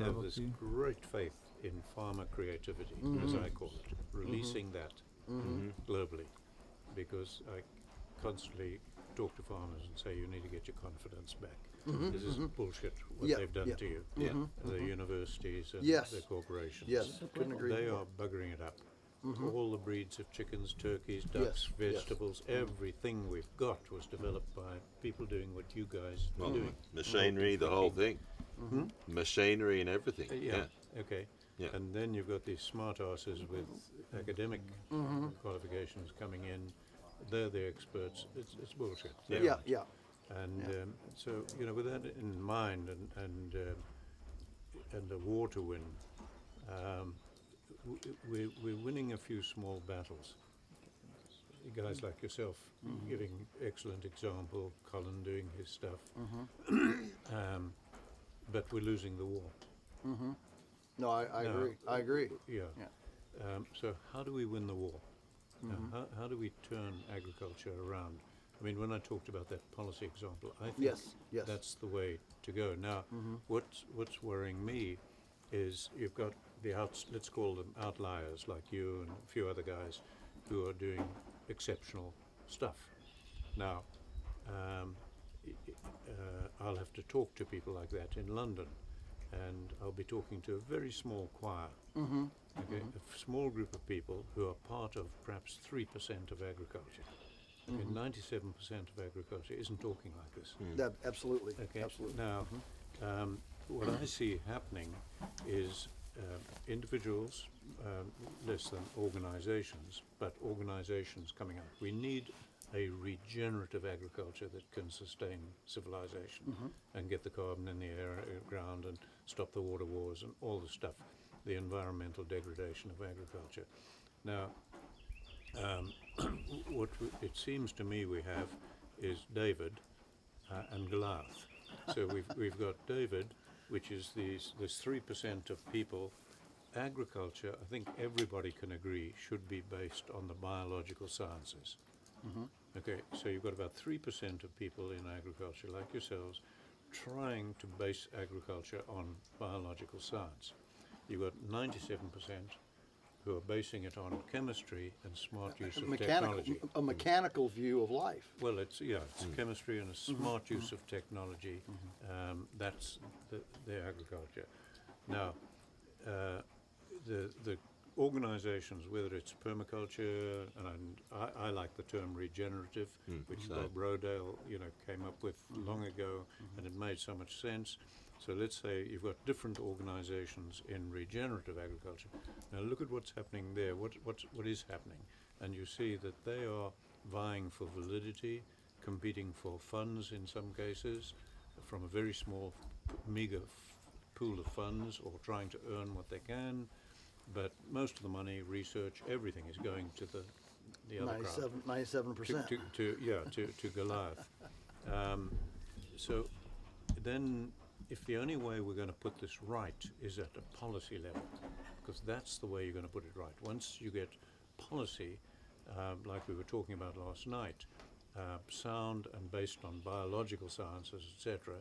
have this great faith in farmer creativity, as I call it, releasing that globally, because I constantly talk to farmers and say you need to get your confidence back. This is bullshit what they've done to you. The universities and the corporations. Yes, couldn't agree They more. are buggering it up. All the breeds of chickens, turkeys, ducks, vegetables, everything we've got was developed by people doing what you guys are doing. Machinery, the whole thing. Machinery and everything. Okay. Yeah. And then you've got these smart asses with academic qualifications coming in. They're the experts. It's bullshit. They're Yeah, right. yeah. And so, with that in mind and the war to win, we're winning a few small battles. Guys like yourself giving excellent example, Colin doing his stuff, but we're losing the war. No, I agree. I agree. Yeah. So how do we win the war? How do we turn agriculture around? I mean, when I talked about that policy example, I think Yes. that's the way to go. Now, what's worrying me is you've got let's call them outliers like you and a few other guys who are doing exceptional stuff. Now, I'll have to talk to people like that in London, and I'll be talking to a very small choir, okay, a small group of people who are part of perhaps 3% of agriculture. Okay, 97% of agriculture isn't talking like this. That, absolutely. Okay. Absolutely. Now, what I see happening is individuals, less than organizations, but organizations coming up. We need a regenerative agriculture that can sustain civilization and get the carbon in the air, ground, and stop the water wars and all the stuff, the environmental degradation of agriculture. Now, what it seems to me we have is David and Goliath. So we've got David, which is this 3% of people. Agriculture, I think everybody can agree, should be based on the biological sciences. Okay, so you've got about 3% of people in agriculture, like yourselves, trying to base agriculture on biological science. You've got 97% who are basing it on chemistry and smart use of technology. A mechanical view of life. Well, it's chemistry and a smart use of technology. That's the agriculture. Now, the organizations, whether it's permaculture, and I like the term regenerative, which Bob Rodale, came up with long ago, and it made so much sense. So let's say you've got different organizations in regenerative agriculture. Now look at what's happening there. What is happening? And you see that they are vying for validity, competing for funds in some cases, from a very small, meager pool of funds, or trying to earn what they can. But most of the money, research, everything is going to the other crowd. 97%. To Goliath. So then, if the only way we're going to put this right is at a policy level, because that's the way you're going to put it right. Once you get policy, like we were talking about last night, sound and based on biological sciences, etc.,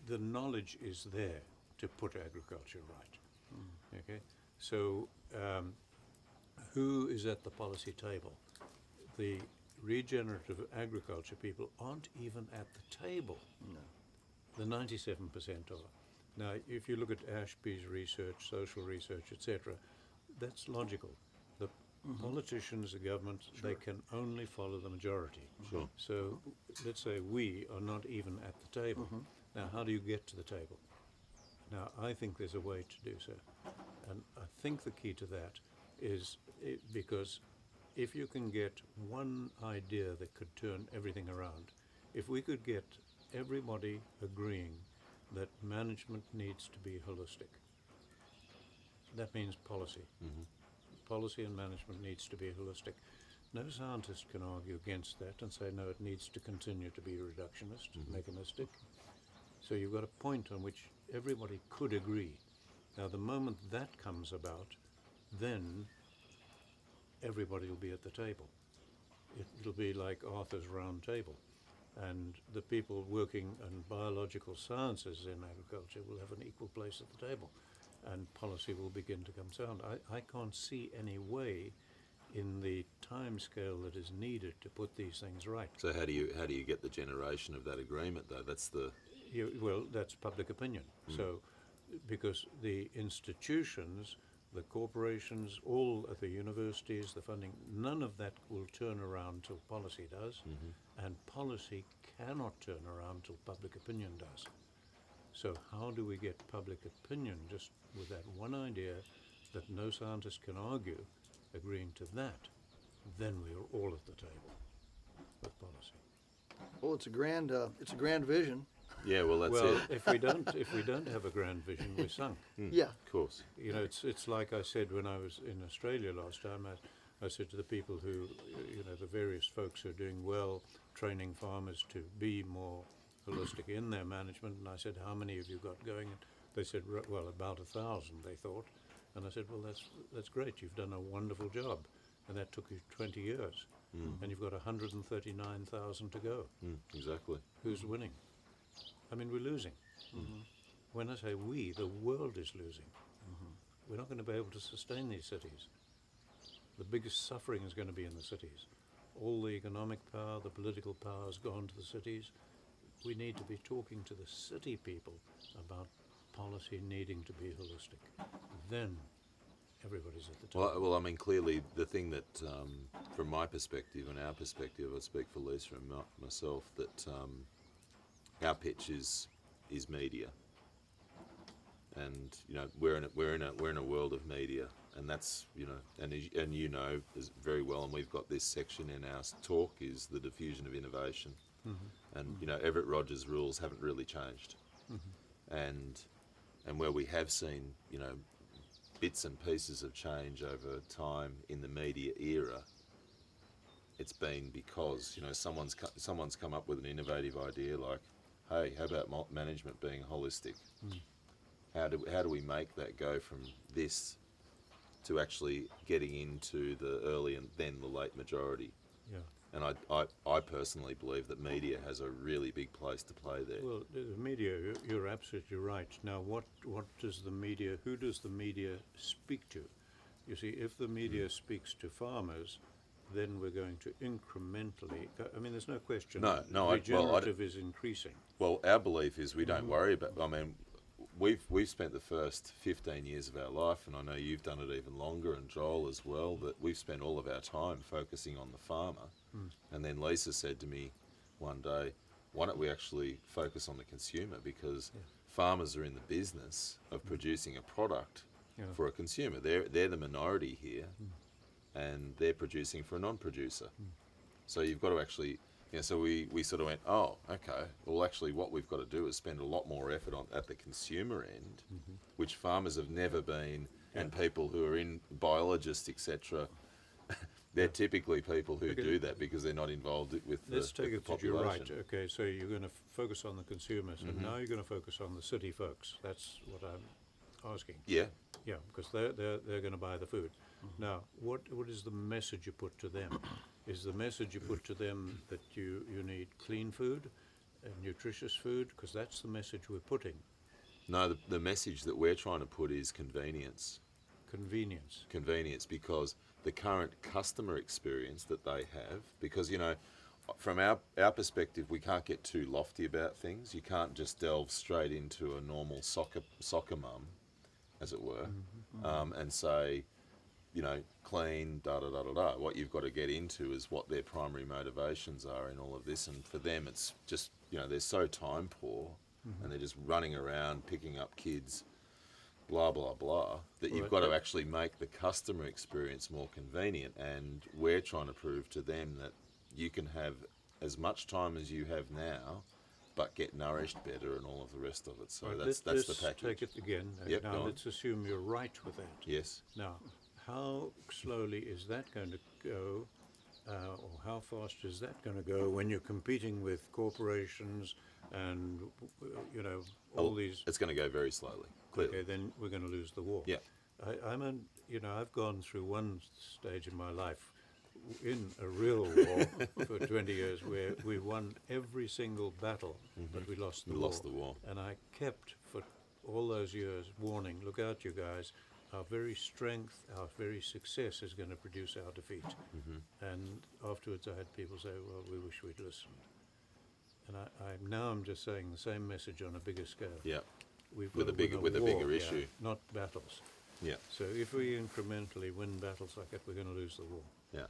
the knowledge is there to put agriculture right. Okay, so who is at the policy table? The regenerative agriculture people aren't even at the table. No. The 97% are. Now, if you look at Ashby's research, social research, etc., that's logical. The politicians, the government, they can only follow the majority. Sure. So let's say we are not even at the table. Now, how do you get to the table? Now, I think there's a way to do so. And I think the key to that is because if you can get one idea that could turn everything around, if we could get everybody agreeing that management needs to be holistic, that means policy. Policy and management needs to be holistic. No scientist can argue against that and say, no, it needs to continue to be reductionist, mechanistic. So you've got a point on which everybody could agree. Now, the moment that comes about, then everybody will be at the table. It'll be like Arthur's round table. and the people working in biological sciences in agriculture will have an equal place at the table, and policy will begin to come sound. I can't see any way in the time scale that is needed to put these things right. So how do you get the generation of that agreement though? That's the Well, that's public opinion. So, because the institutions, the corporations, all of the universities, the funding, none of that will turn around till policy does, and policy cannot turn around till public opinion does. So how do we get public opinion just with that one idea that no scientist can argue, agreeing to that? Then we're all at the table with policy. Well, it's a grand vision. yeah. Well, that's Well, it. if we don't have a grand vision, we're sunk. Yeah. Of course. You know, it's like I said when I was in Australia last time. I said to the people who, the various folks who are doing well, training farmers to be more holistic in their management, and I said, how many have you got going? And they said, well, about 1,000, they thought. And I said, well, that's great. You've done a wonderful job, and that took you 20 years, and you've got 139,000 to go. Exactly. Who's winning? I mean, we're losing. When I say we, the world is losing. We're not going to be able to sustain these cities. The biggest suffering is going to be in the cities. All the economic power, the political power has gone to the cities. We need to be talking to the city people about policy needing to be holistic. Then everybody's at the top. Well, I mean, clearly the thing that, from my perspective and our perspective, I speak for Lisa and myself, that our pitch is media, and we're in a world of media, and that's and as very well, and we've got this section in our talk is the diffusion of innovation, and Everett Rogers' rules haven't really changed, and where we have seen bits and pieces of change over time in the media era, it's been because someone's come up with an innovative idea like, hey, how about management being holistic? How do we make that go from this to actually getting into the early and then the late majority? Yeah. And I personally believe that media has a really big place to play there. Well, the media, you're absolutely right. Now, what does the media, who does the media speak to? You see, if the media speaks to farmers, then we're going to incrementally, I mean, there's no question regenerative is increasing. Well, our belief is we don't worry about, I mean, we've spent the first 15 years of our life, and I know you've done it even longer, and Joel as well, that we've spent all of our time focusing on the farmer. And then Lisa said to me one day, why don't we actually focus on the consumer, because farmers are in the business of producing a product for a consumer. They're the minority here, and they're producing for a non-producer. So you've got to actually, so we sort of went, oh, okay, well actually what we've got to do is spend a lot more effort at the consumer end, which farmers have never been, and people who are in biologists, etc., they're typically people who do that because they're not involved with Let's the take it that population. you're right. Okay, so you're going to focus on the consumers, and now you're going to focus on the city folks. That's what I'm asking. Yeah. Yeah, because they're going to buy the food. Now, what is the message you put to them? Is the message you put to them that you need clean food and nutritious food? Because that's the message we're putting. No, the message that we're trying to put is convenience. Convenience. Because the current customer experience that they have, because from our perspective, we can't get too lofty about things. You can't just delve straight into a normal soccer mum, as it were, and say, clean, da-da-da-da-da. What you've got to get into is what their primary motivations are in all of this. And for them, it's just, they're so time poor, and they're just running around picking up kids, blah, blah, blah, that you've got to actually make the customer experience more convenient. And we're trying to prove to them that you can have as much time as you have now, but get nourished better and all of the rest of it. So Right, that's the let's package. take it again. Yep, Now, go on. let's assume you're right with that. Yes. Now, how slowly is that going to go, or how fast is that going to go when you're competing with corporations and, all these? It's going to go very slowly, clearly. Okay, then we're going to lose the war. Yeah. I've gone through one stage in my life in a real war for 20 years where we won every single battle, but we lost the We war. lost the war. And I kept for all those years warning, look out you guys, our very strength, our very success is going to produce our defeat. And afterwards I had people say, well, we wish we'd listened. And I'm just saying the same message on a bigger scale. Yeah. We've With got a bigger- to win with a war, bigger issue. not battles. Yeah. So if we incrementally win battles like that, we're going to lose the war. Yeah.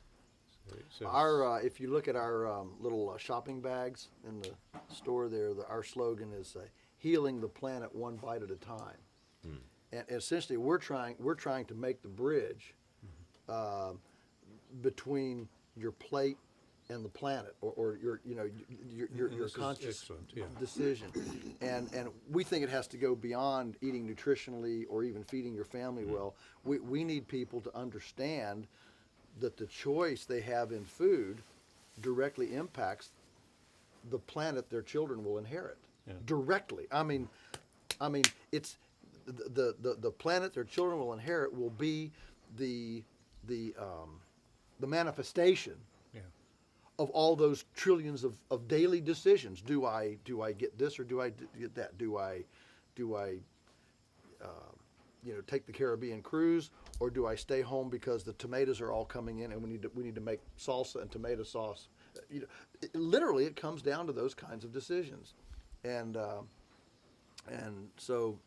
So Our, if you look at our little shopping bags in the store there, our slogan is healing the planet one bite at a time. And essentially, we're trying to make the bridge between your plate and the planet, or your this is conscious excellent, yeah. decision. And we think it has to go beyond eating nutritionally or even feeding your family well. We need people to understand that the choice they have in food directly impacts the planet their children will inherit. Yeah. Directly. I mean, it's the planet their children will inherit will be the manifestation Yeah. of all those trillions of daily decisions. Do I get this or do I get that? Do I take the Caribbean cruise, or do I stay home because the tomatoes are all coming in and we need to make salsa and tomato sauce? Literally, it comes down to those kinds of decisions, and so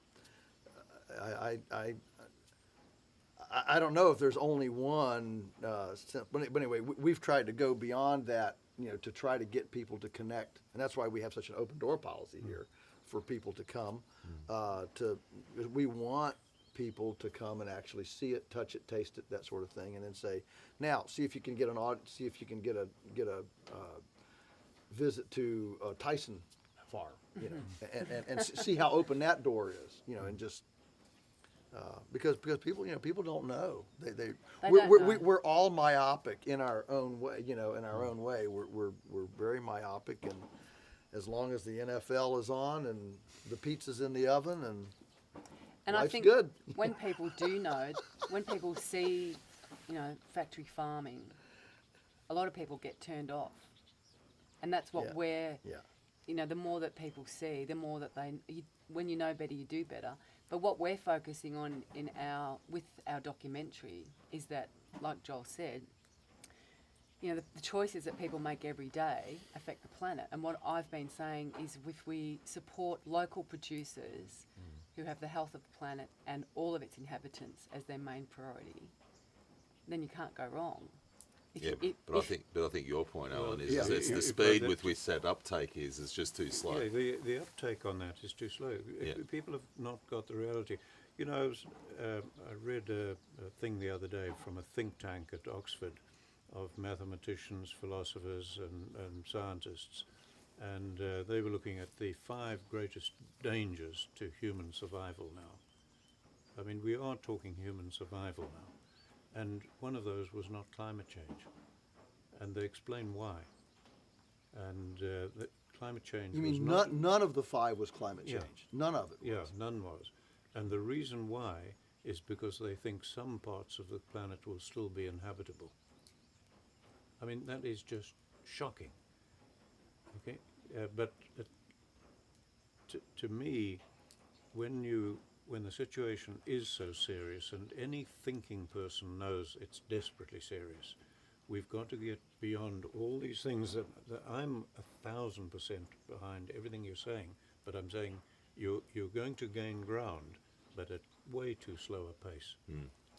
I don't know if there's only one, but anyway, we've tried to go beyond that, to try to get people to connect, and that's why we have such an open door policy here for people to come. We want people to come and actually see it, touch it, taste it, that sort of thing, and then say, now see if you can get see if you can get a visit to Tyson Farm, and see how open that door is, and just. Because people don't know. We're all myopic in our own way. In our own way, we're very myopic, and as long as the NFL is on and the pizza's in the oven and life's I think good. when people do know, when people see, factory farming, a lot of people get turned off, and that's what we're. Yeah. The more that people see, the more that when you know better, you do better. But what we're focusing on with our documentary is that, like Joel said, the choices that people make every day affect the planet. And what I've been saying is, if we support local producers who have the health of the planet and all of its inhabitants as their main priority, then you can't go wrong. I think your point, Allan, is Yeah. it's the speed with which that uptake is just too slow. Yeah, the uptake on that is too slow. Yeah. People have not got the reality. I read a thing the other day from a think tank at Oxford of mathematicians, philosophers, and scientists, and they were looking at the 5 greatest dangers to human survival now. I mean, we are talking human survival now. And one of those was not climate change. And they explain why. And that climate change You was mean not... none of the 5 was climate Yeah. change? None of it was. Yeah, none was. And the reason why is because they think some parts of the planet will still be inhabitable. I mean, that is just shocking. Okay? But to me, when the situation is so serious, and any thinking person knows it's desperately serious, we've got to get beyond all these things that I'm 1,000% behind everything you're saying, but I'm saying you're going to gain ground, but at way too slow a pace.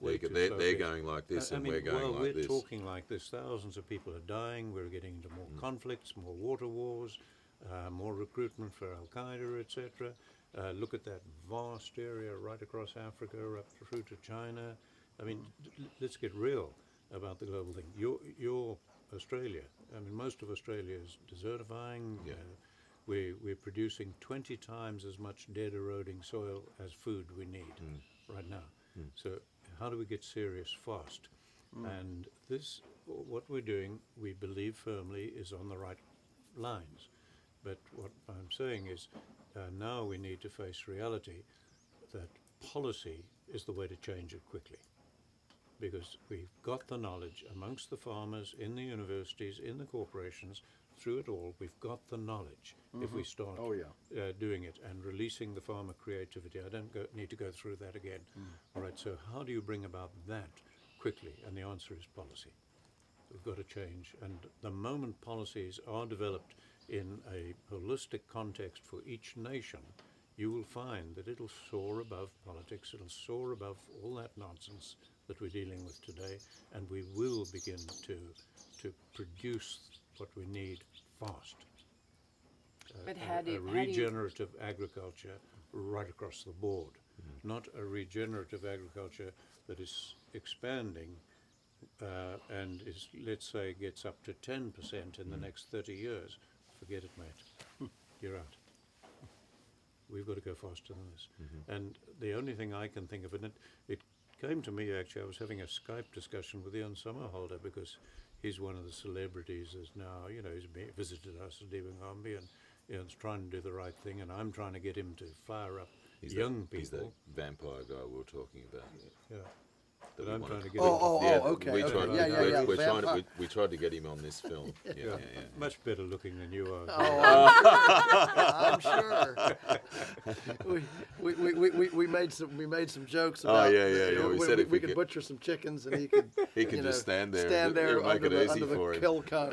Way too slow a They're pace. going like this, I and mean, we're going while like we're this. talking like this, thousands of people are dying, we're getting into more conflicts, more water wars, more recruitment for Al-Qaeda, etc. Look at that vast area right across Africa, up through to China. I mean, let's get real about the global thing. You're Australia. I mean, most of Australia is desertifying. Yeah. We're producing 20 times as much dead eroding soil as food we need right now. So how do we get serious fast? And what we're doing, we believe firmly, is on the right lines. But what I'm saying is, now we need to face reality that policy is the way to change it quickly. because we've got the knowledge amongst the farmers, in the universities, in the corporations, through it all, we've got the knowledge. If we start Oh, yeah. doing it and releasing the farmer creativity, I don't need to go through that again. All right, so how do you bring about that quickly? And the answer is policy. We've got to change. And the moment policies are developed in a holistic context for each nation, you will find that it'll soar above politics, it'll soar above all that nonsense that we're dealing with today, and we will begin to produce what we need fast. But how do you, Regenerative agriculture right across the board, not a regenerative agriculture that is expanding and is, let's say, gets up to 10% in the next 30 years. Forget it, mate. You're out. We've got to go faster than this. And the only thing I can think of, and it came to me actually, I was having a Skype discussion with Ian Somerhalder because he's one of the celebrities that's now, he's visited us at Devangambi, and Ian's trying to do the right thing, and I'm trying to get him to fire up young people. He's the vampire guy we were talking about. Yeah. That But we I'm wanted trying to to- get him. Okay. We tried, okay. Yeah. we're trying Vampire. to, we tried to get him on this film. Yeah. Much better looking than you are. I'm sure. We made some jokes about. We said if we we could could- butcher some chickens and he could. He could just stand there. Stand there It'll make under it the, easy under for the him. kill cone.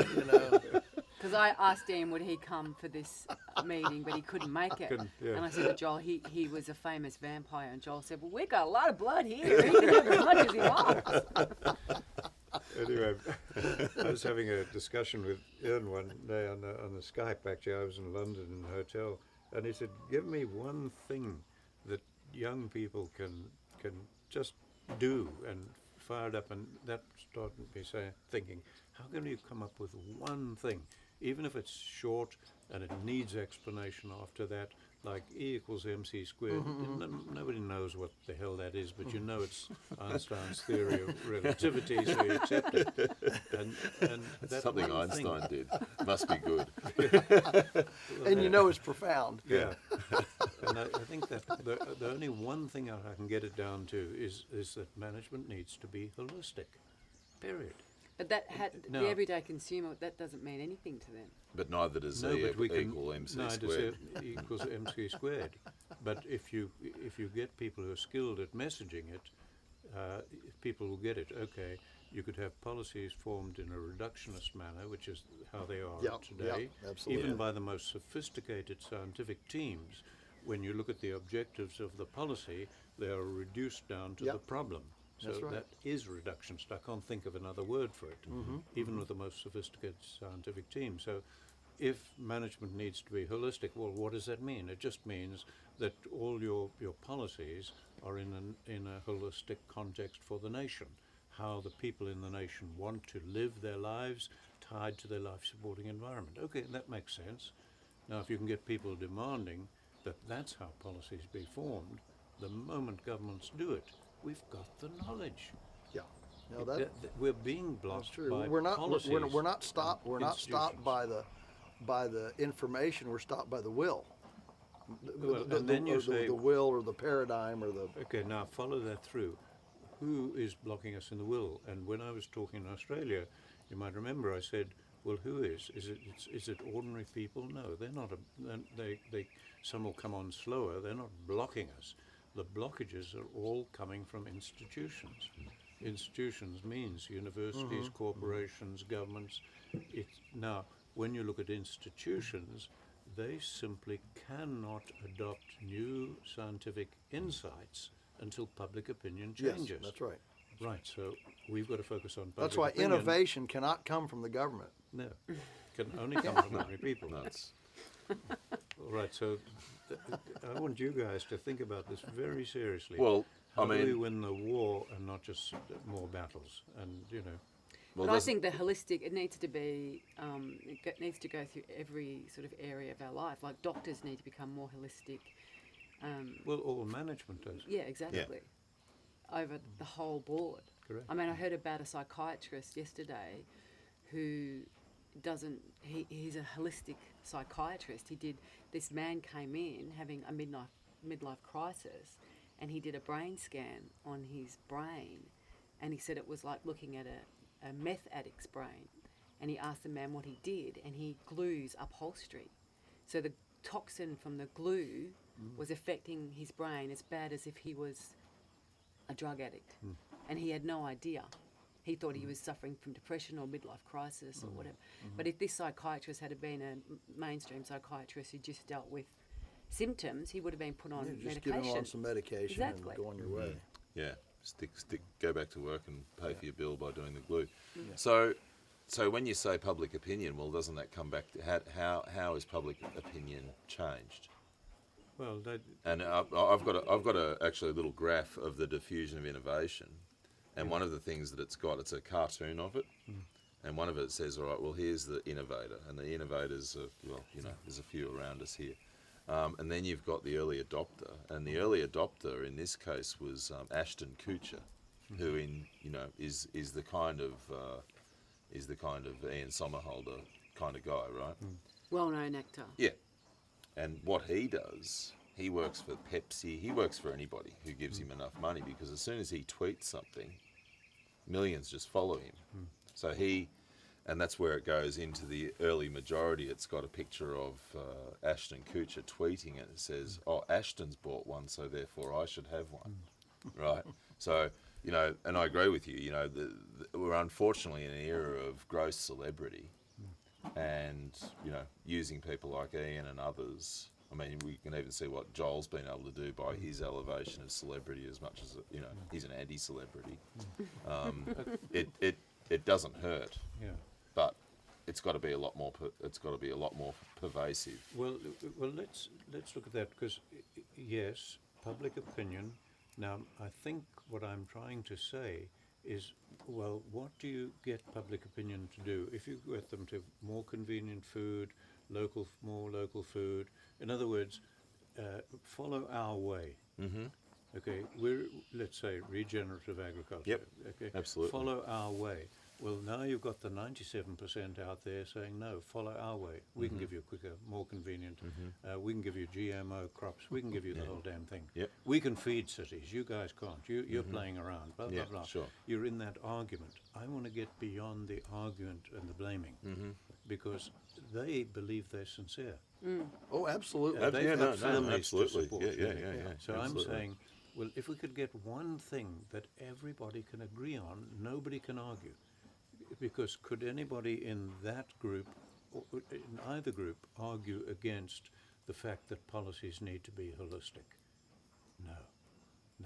because I asked Ian would he come for this meeting, but he couldn't make it. Yeah. And I said to Joel, he was a famous vampire, and Joel said, well, we got a lot of blood here. He can have as much as he wants. Anyway, I was having a discussion with Ian one day on the Skype. Actually, I was in London in a hotel, and he said, "Give me one thing that young people can just do and fire it up." And that started me thinking, how can you come up with one thing, even if it's short and it needs explanation after that, like E equals MC squared. Nobody knows what the hell that is, but you know it's Einstein's theory of relativity, so you accept it. And That's that something one thing- Einstein did. Must be good. And you know it's profound. Yeah. And I think that the only one thing I can get it down to is that management needs to be holistic. Period. But that No. the everyday consumer, that doesn't mean anything to them. But neither does No, E but we can equal MC no, squared. it equals MC squared. But if you get people who are skilled at messaging it, people will get it. Okay, you could have policies formed in a reductionist manner, which is how they are Yep, today. yep, absolutely. Even by the most sophisticated scientific teams, when you look at the objectives of the policy, they are reduced down to Yep. the problem. So That's right. that is reductionist. I can't think of another word for it, even with the most sophisticated scientific team. So if management needs to be holistic, well, what does that mean? It just means that all your policies are in a holistic context for the nation, how the people in the nation want to live their lives tied to their life-supporting environment. Okay, that makes sense. Now, if you can get people demanding that that's how policies be formed, the moment governments do it, we've got the knowledge. Yeah. No, that, We're being blocked that's true. by We're not policies. we're not stopped. We're not stopped institutions. by the information. We're stopped by the will. Well, and then you say- the will or the paradigm or the. Okay, now follow that through. Who is blocking us in the will? And when I was talking in Australia, you might remember I said, well, who is? Is it ordinary people? No, they're not. Some will come on slower. They're not blocking us. The blockages are all coming from institutions. Institutions means universities, corporations, governments. Now, when you look at institutions, they simply cannot adopt new scientific insights until public opinion changes. Yes, that's right. Right, so we've got to focus on public That's why opinion. innovation cannot come from the government. No, can only come from ordinary people. Nuts. All right, so I want you guys to think about this very seriously. Well, How I do we mean, win the war and not just more battles? And, well, But I there's- think the holistic, it needs to be, needs to go through every sort of area of our life. Like doctors need to become more holistic. well, all management does. Yeah, exactly. Over the whole board. Correct. I mean, I heard about a psychiatrist yesterday who he's a holistic psychiatrist. This man came in having a midlife crisis, and he did a brain scan on his brain, and he said it was like looking at a meth addict's brain. And he asked the man what he did, and he glues upholstery. So the toxin from the glue was affecting his brain as bad as if he was a drug addict. And he had no idea. He thought he was suffering from depression or midlife crisis or whatever. But if this psychiatrist had been a mainstream psychiatrist who just dealt with symptoms, he would have been put on Just medication. get them on some medication Exactly. and go on your way. Yeah, go back to work and pay for your bill by doing the glue. So when you say public opinion, well, doesn't that come back to how is public opinion changed? Well, And I've got actually a little graph of the diffusion of innovation, and one of the things that it's a cartoon of it, and one of it says, all right, well, here's the innovator, and the innovators are, well, there's a few around us here. And then you've got the early adopter, and the early adopter in this case was Ashton Kutcher, who is the kind of Ian Somerhalder kind of guy, right? Well-known actor. Yeah. And what he does, he works for Pepsi, he works for anybody who gives him enough money, because as soon as he tweets something, millions just follow him. So and that's where it goes into the early majority. It's got a picture of Ashton Kutcher tweeting it. It says, oh, Ashton's bought one, so therefore I should have one, right? So, and I agree with you, we're unfortunately in an era of gross celebrity, and, using people like Ian and others. I mean, we can even see what Joel's been able to do by his elevation of celebrity, as much as, he's an anti-celebrity. It doesn't hurt. yeah. But it's got to be a lot more. It's got to be a lot more pervasive. Well, let's look at that, because yes, public opinion. Now, I think what I'm trying to say is, well, what do you get public opinion to do? If you get them to more convenient food, more local food. In other words, follow our way. Mm-hmm. Okay, let's say regenerative agriculture. Yep, okay, absolutely. Follow our way. Well, now you've got the 97% out there saying, no, follow our way. We can give you quicker, more convenient. We can give you GMO crops. We can give you the whole damn thing. Yep. We can feed cities. You guys can't. You're playing around. Blah, Yeah, blah, blah. sure. You're in that argument. I want to get beyond the argument and the blaming, because they believe they're sincere. Oh, absolutely. They've got families absolutely. to support. Yeah. So absolutely. I'm saying, well, if we could get one thing that everybody can agree on, nobody can argue. Because could anybody in that group, or in either group, argue against the fact that policies need to be holistic? No.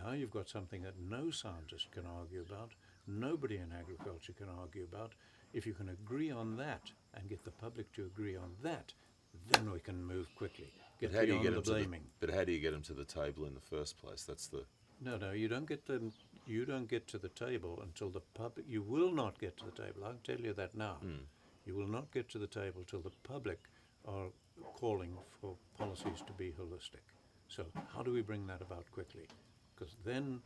Now you've got something that no scientist can argue about, nobody in agriculture can argue about. If you can agree on that and get the public to agree on that, then we can move quickly. Get beyond the blaming. But how do you get them to the table in the first place? That's the. No, you don't get them. You don't get to the table until the public. You will not get to the table. I can tell you that now. You will not get to the table till the public are calling for policies to be holistic. So how do we bring that about quickly? Because then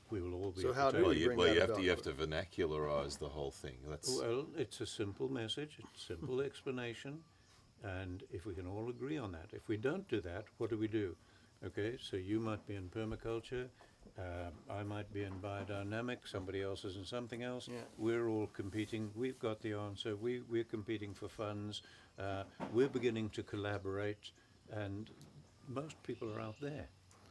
we will all be. So at the how do table. we bring that about? You have to vernacularize the whole thing. Well, it's a simple message. It's a simple explanation, and if we can all agree on that. If we don't do that, what do? Okay, so you might be in permaculture. I might be in biodynamics, somebody else is in something else. Yeah. We're all competing. We've got the answer. We're competing for funds. We're beginning to collaborate, and most people are out there.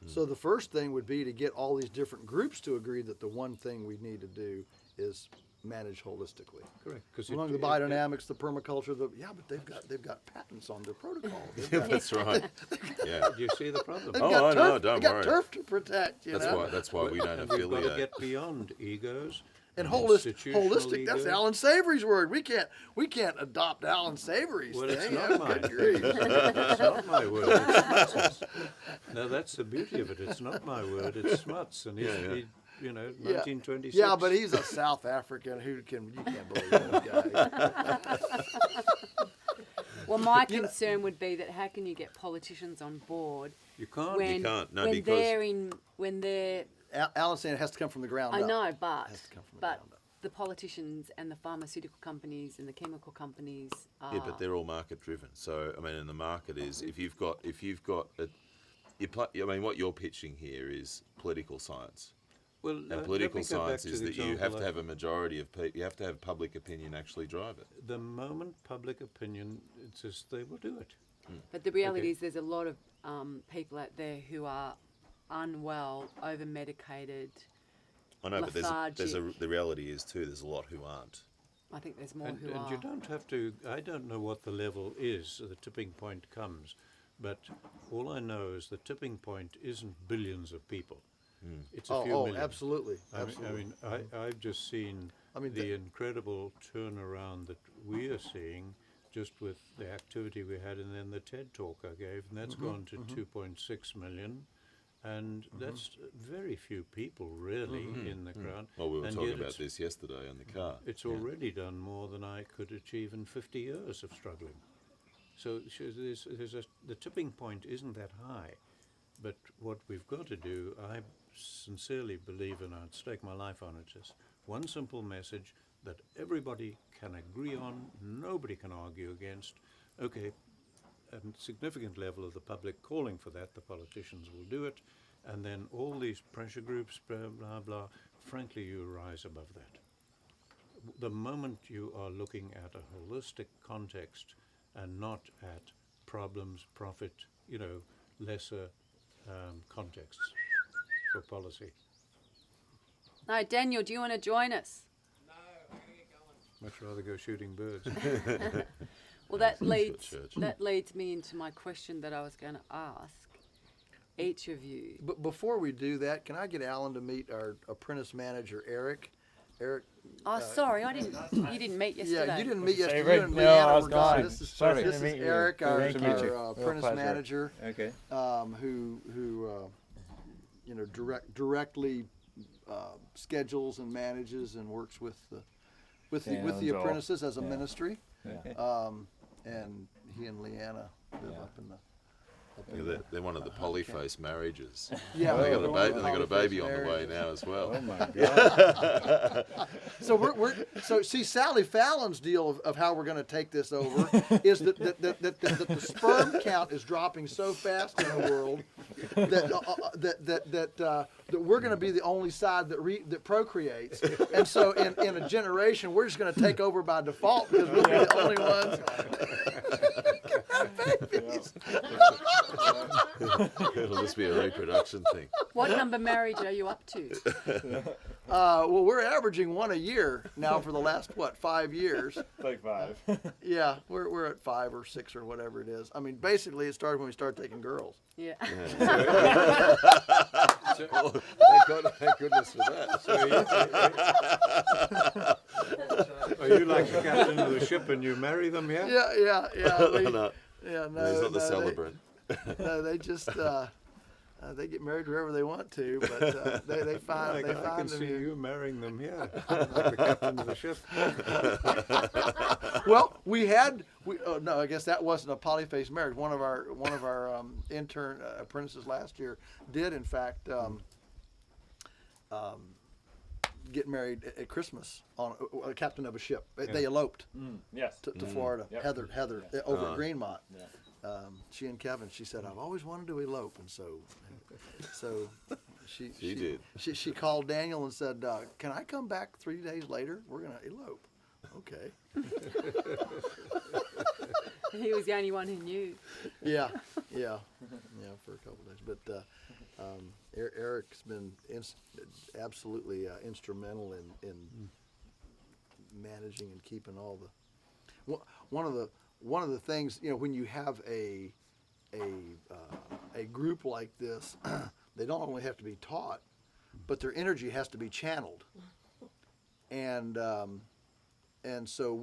So the first thing would be to get all these different groups to agree that the one thing we need to do is manage holistically. Correct. Because Among the biodynamics, the permaculture, but they've got patents on their protocol. They've got, That's right. Yeah. you see the problem. they've Oh, got I know, turf, don't they've got worry. turf to protect. That's why we don't And we've got to affiliate. get beyond egos. And institutional holistic, that's egos. Allan Savory's word. We can't adopt Allan Savory's Well, thing. it's not mine. Good grief. It's not my word. It's Smuts's. No, that's the beauty of it. It's not my word. It's Smuts, and he, 1926. Yeah, but he's a South African you can't believe that guy. Well, my concern would be that how can you get politicians on board You can't. when, can't, no, when because- they're Allan's saying it has to come from the ground I up. know, It but has to come from the but ground up. the politicians and the pharmaceutical companies and the chemical companies are Yeah, but they're all market driven. So I mean, and the market is if you've got what you're pitching here is political science. Well, And political science is that you have to have a majority of people, you have to have public opinion actually drive it. The moment public opinion insists, they will do it. But the reality Okay. is there's a lot of people out there who are unwell, over-medicated. I know, but Lethargic. the reality is too, there's a lot who aren't. I think there's more And who are. you don't have to, I don't know what the level is, the tipping point comes, but all I know is the tipping point isn't billions of people. It's a few million. Absolutely, I absolutely. mean, I've just seen I mean, the incredible turnaround that we are seeing just with the activity we had, and then the TED talk I gave, and that's gone to 2.6 million, and that's very few people really in the crowd. Well, we were and talking yet about it's- this yesterday in the car. It's already done more than I could achieve in 50 years of struggling. So the tipping point isn't that high, but what we've got to do, I sincerely believe, and I'd stake my life on it, is one simple message that everybody can agree on, nobody can argue against. Okay, a significant level of the public calling for that, the politicians will do it, and then all these pressure groups, blah, blah, blah, frankly, you rise above that. The moment you are looking at a holistic context and not at problems, profit, lesser contexts for policy. No, Daniel, do you want to join us? Much rather go shooting birds. Well, that church. leads me into my question that I was going to ask each of you. But before we do that, can I get Allan to meet our apprentice manager, Eric? Eric. Oh, sorry, I didn't. You didn't meet yesterday. Yeah, you didn't meet yesterday. Favorite? You and No, Leanna I was were gone. gone. This is Sorry. this Good to is meet you. Eric, our, Thank you. our Real apprentice pleasure. manager, Okay. who directly schedules and manages and works with the Allan Joel. apprentices as a Yeah. ministry. Okay. And he and Leanna live Yeah. up in the. They're one of the Polyface marriages. Yeah, And they got they're a one of baby, and they got a Polyface baby on the way marriages. now as well. Oh my God. So see, Sally Fallon's deal of how we're going to take this over is that the sperm count is dropping so fast in the world that we're going to be the only side that procreates, and so in a generation we're just going to take over by default because we'll be the only ones. Babies. It'll just be a reproduction thing. What number marriage are you up to? Well, we're averaging one a year now for the last 5 years. Like 5. Yeah, we're at 5 or 6 or whatever it is. I mean, basically, it started when we started taking girls. Yeah. Oh, thank goodness for that. Are you like the captain of the ship and you marry them, yeah? Yeah. No, Yeah, no. he's not the no, celebrant. No, they just they get married wherever they want to, but they find I can them see here. you marrying them, yeah, like the captain of the ship. Well, I guess that wasn't a polyface marriage. One of our intern apprentices last year did in fact get married at Christmas on a captain of a ship. They eloped Yes. to Florida. Yep. Heather over at Greenmont. Yeah. She and Kevin. She said, "I've always wanted to elope," and so she did. She called Daniel and said, "Can I come back 3 days later? We're gonna elope." Okay. He was the only one who knew. Yeah, for a couple of days. But Eric's been absolutely instrumental in managing and keeping all the. One of the things, when you have a group like this, they don't only have to be taught, but their energy has to be channeled. And so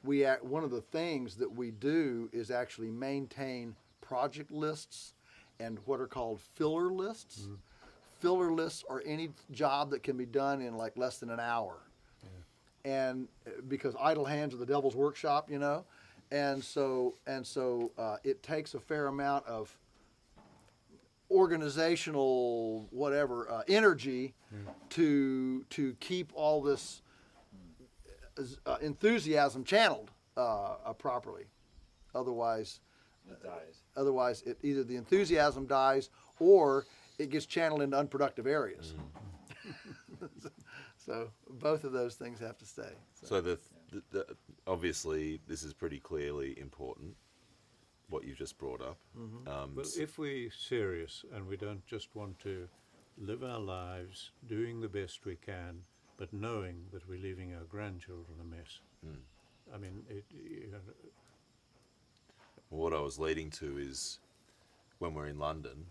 one of the things that we do is actually maintain project lists and what are called filler lists. Mm-hmm. Filler lists are any job that can be done in like less than an hour. Yeah. And because idle hands are the devil's workshop, and so it takes a fair amount of organizational energy to keep all this enthusiasm channeled properly. Otherwise, It dies. Otherwise, either the enthusiasm dies or it gets channeled into unproductive areas. So both of those things have to stay. So the obviously this is pretty clearly important, what you've just brought up. Well, if we're serious and we don't just want to live our lives doing the best we can, but knowing that we're leaving our grandchildren a mess. I mean, What I was leading to is when we're in London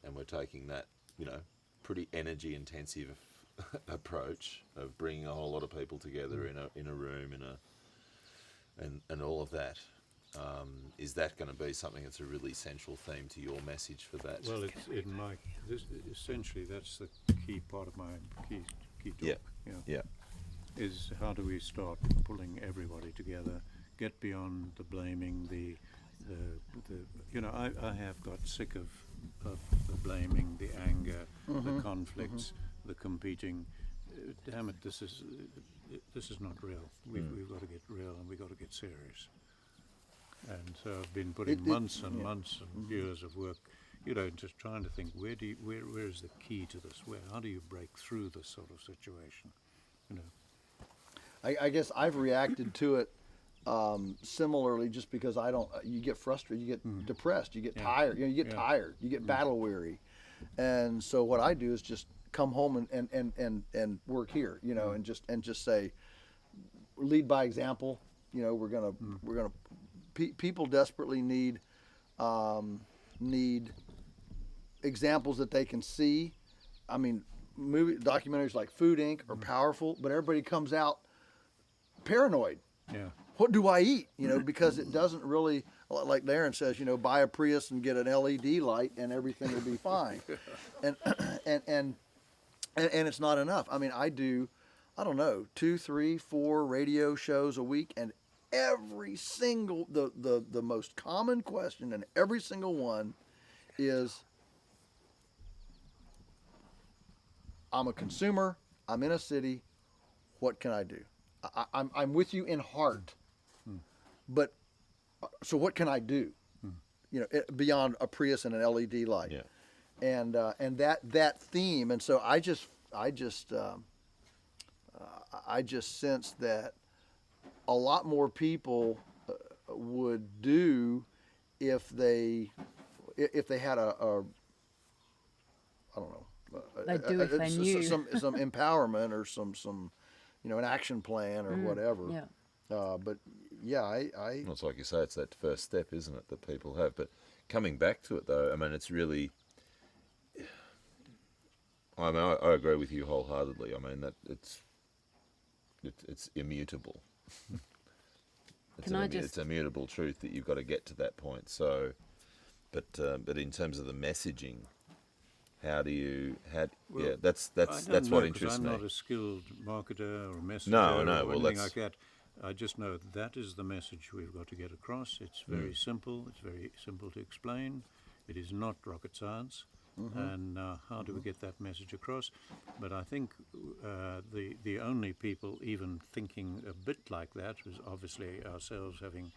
and we're taking that, pretty energy intensive approach of bringing a whole lot of people together in a room and all of that. Is that going to be something that's a really central theme to your message for that? well, essentially that's the key part of my key talk. Yeah. Is how do we start pulling everybody together, get beyond the blaming, I have got sick of the blaming, the anger, the conflicts, the competing. Damn it, this is not real. We've got to get real and we've got to get serious. And so I've been putting months and months and years of work, just trying to think where is the key to this? How do you break through this sort of situation? I guess I've reacted to it similarly, just because you get frustrated, you get depressed, you get tired, you get tired, you get battle weary. And so what I do is just come home and work here, and just say, lead by example. We're gonna people desperately need examples that they can see. I mean, documentaries like Food Inc. are powerful, but everybody comes out paranoid. Yeah. What do I eat? Because it doesn't really, like Darren says, buy a Prius and get an LED light and everything will be fine. and it's not enough. I mean, I do, 2, 3, 4 radio shows a week, and every single, the most common question in every single one is, I'm a consumer, I'm in a city, what can I do? I'm with you in heart, but so what can I do? Beyond a Prius and an LED light, and that theme. And so I just sense that a lot more people would do if they had a I don't know. They'd do if they knew. Some empowerment or some an action plan or whatever. Yeah. But yeah, I Well, it's like you say, it's that first step, isn't it, that people have. But coming back to it, though, I mean, it's really. I agree with you wholeheartedly. I mean that it's immutable. It's a immutable truth that you've got to get to that point. So, but in terms of the messaging. How do you? That's what interests me. I'm not a skilled marketer or messenger No. or Well, anything like that. I just know that is the message we've got to get across. It's very simple. It's very simple to explain. It is not rocket science. And how do we get that message across? But I think the only people even thinking a bit like that was obviously ourselves, having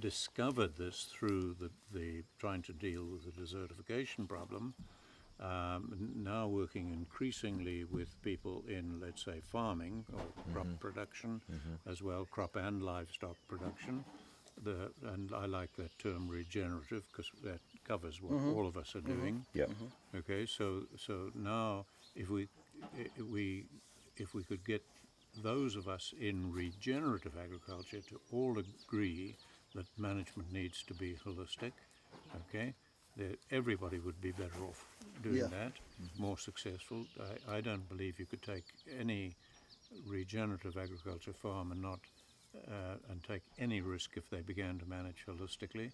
discovered this through the trying to deal with the desertification problem. Now working increasingly with people in, let's say, farming or crop production as well, crop and livestock production. And I like that term regenerative because that covers what all of us are doing. Yeah. Okay, so now if we could get those of us in regenerative agriculture to all agree that management needs to be holistic, okay, that everybody would be better off doing that, more successful. I don't believe you could take any regenerative agriculture farm and not and take any risk if they began to manage holistically.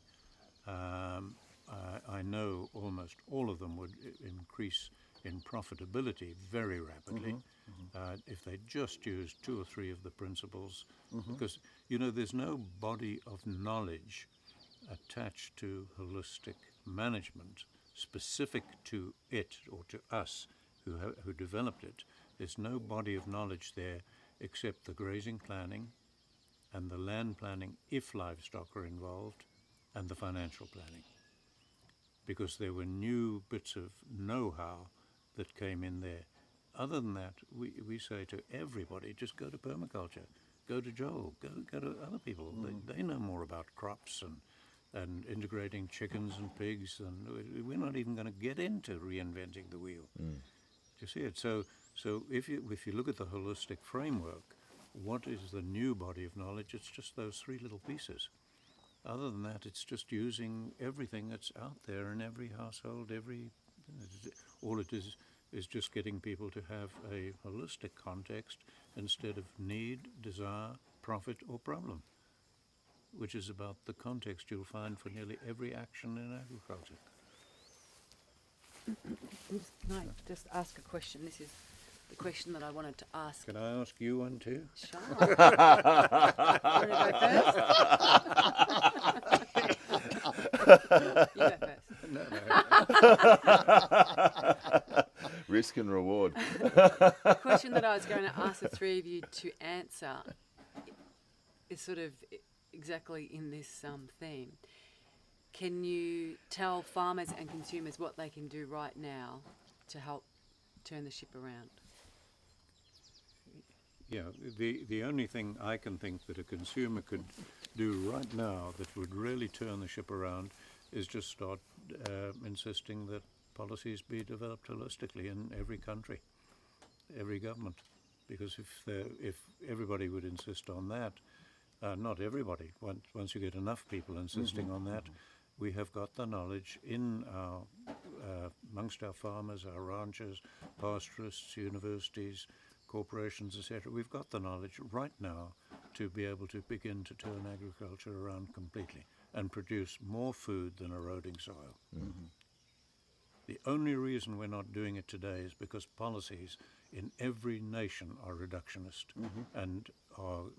I know almost all of them would increase in profitability very rapidly if they just used 2 or 3 of the principles, because there's no body of knowledge attached to holistic management specific to it or to us who developed it. There's no body of knowledge there except the grazing planning and the land planning if livestock are involved, and the financial planning, because there were new bits of know-how that came in there. other than that, we say to everybody, just go to permaculture, go to Joel, go to other people. They know more about crops and integrating chickens and pigs, and we're not even going to get into reinventing the wheel. Do you see it? So if you look at the holistic framework, what is the new body of knowledge? It's just those three little pieces. Other than that, it's just using everything that's out there in every household. All it is just getting people to have a holistic context instead of need, desire, profit, or problem, which is about the context you'll find for nearly every action in agriculture. Can I just ask a question? This is the question that I wanted to ask. Can I ask you one too? Sure. You want to go first? You go first. Risk and reward. The question that I was going to ask the three of you to answer is sort of exactly in this theme. Can you tell farmers and consumers what they can do right now to help turn the ship around? Yeah, the only thing I can think that a consumer could do right now that would really turn the ship around is just start insisting that policies be developed holistically in every country, every government. Because if everybody would insist on that, not everybody, once you get enough people insisting on that, we have got the knowledge in our, amongst our farmers, our ranchers, pastoralists, universities, corporations, etc. We've got the knowledge right now to be able to begin to turn agriculture around completely and produce more food than eroding soil. The only reason we're not doing it today is because policies in every nation are reductionist, and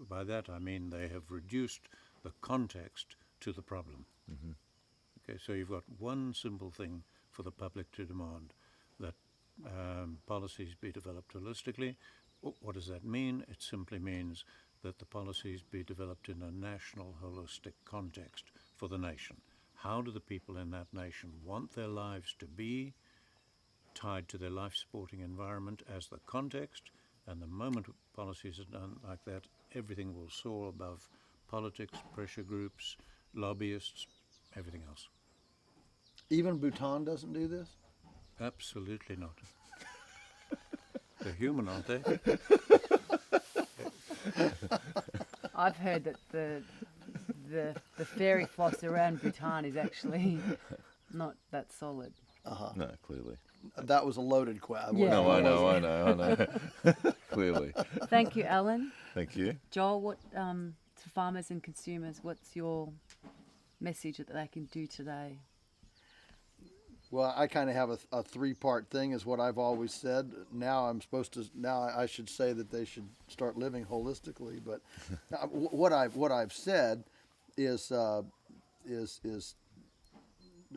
by that I mean they have reduced the context to the problem. Okay, so you've got one simple thing for the public to demand, that policies be developed holistically. What does that mean? It simply means that the policies be developed in a national holistic context for the nation. How do the people in that nation want their lives to be, tied to their life-supporting environment as the context, and the moment policies are done like that, everything will soar above politics, pressure groups, lobbyists, everything else. Even Bhutan doesn't do this? Absolutely not. They're human, aren't they? I've heard that the fairy floss around Bhutan is actually not that solid. No, clearly. That was a loaded question. Yeah. No, I know. Clearly. Thank you, Allan. Thank you. Joel, what to farmers and consumers, what's your message that they can do today? Well, I kind of have a three-part thing, is what I've always said. Now I should say that they should start living holistically. But what I've said is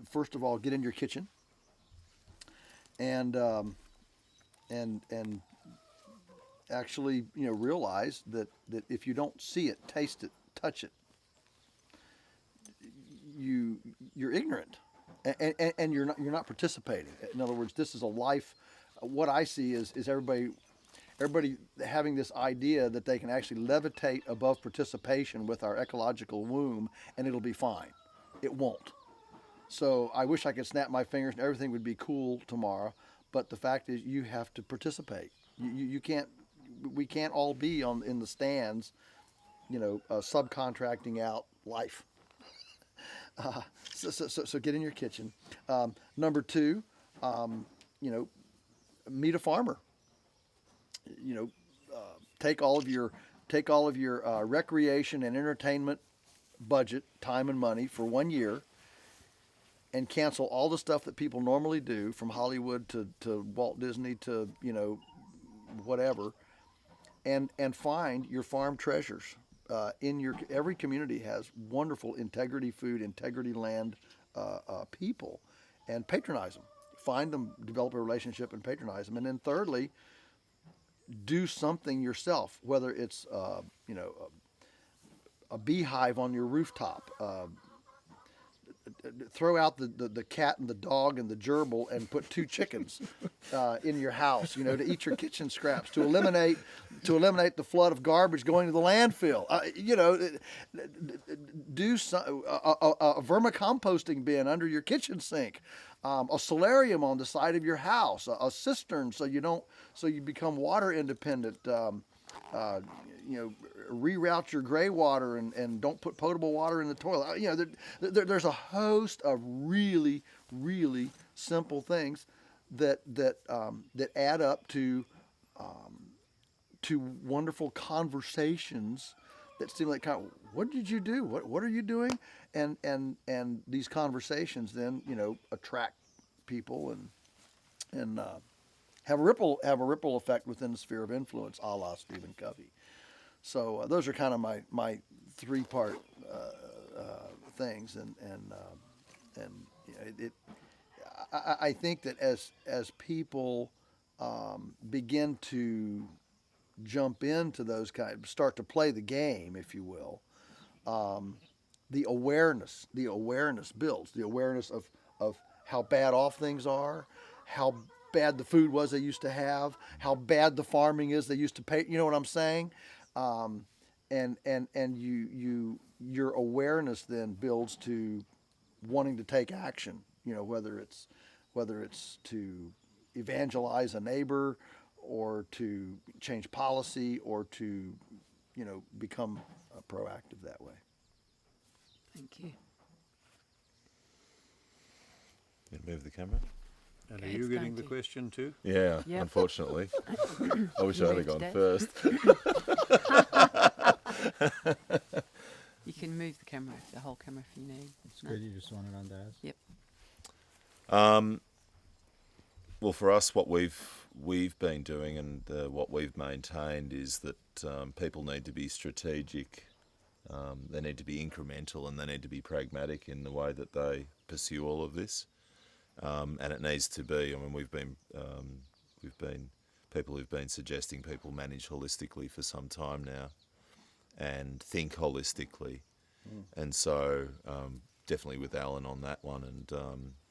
first of all, get in your kitchen and actually, realize that if you don't see it, taste it, touch it, you're ignorant. And you're not participating. In other words, this is a life. What I see is everybody having this idea that they can actually levitate above participation with our ecological womb, and it'll be fine. It won't. So I wish I could snap my fingers and everything would be cool tomorrow. But the fact is, you have to participate. You can't. We can't all be in the stands, subcontracting out life. So get in your kitchen. Number two, meet a farmer. Take all of your recreation and entertainment budget, time and money for 1 year, and cancel all the stuff that people normally do, from Hollywood to Walt Disney to whatever, and find your farm treasures. Every community has wonderful integrity food, integrity land people, and patronize them. Find them, develop a relationship, and patronize them. And then thirdly, do something yourself, whether it's a beehive on your rooftop, throw out the cat and the dog and the gerbil and put 2 chickens in your house, to eat your kitchen scraps, to eliminate the flood of garbage going to the landfill. Do some, a vermicomposting bin under your kitchen sink, a solarium on the side of your house, a cistern so you become water independent. Reroute your gray water and don't put potable water in the toilet. There's a host of really, really simple things that add up to wonderful conversations that stimulate. What did you do? What are you doing? And these conversations then attract people and have a ripple effect within the sphere of influence, a la Stephen Covey. So those are kind of my 3-part things, I think that as people begin to jump into those start to play the game, if you will, the awareness builds, the awareness of how bad off things are, how bad the food was they used to have, how bad the farming is they used to pay. You know what I'm saying? And your awareness then builds to wanting to take action. Whether it's to evangelize a neighbor, or to change policy, or to become proactive that way. Thank you. You move the camera. And are It's you going getting the to. question too? Yeah, Yep. unfortunately. I wish I had gone Today. first. You can move the whole camera if you need. It's good. You just want it on Daz. Yep. Well, for us, what we've been doing and what we've maintained is that people need to be strategic, they need to be incremental, and they need to be pragmatic in the way that they pursue all of this. And it needs to be. I mean, we've been people who've been suggesting people manage holistically for some time now, and think holistically, and so definitely with Allan on that one. And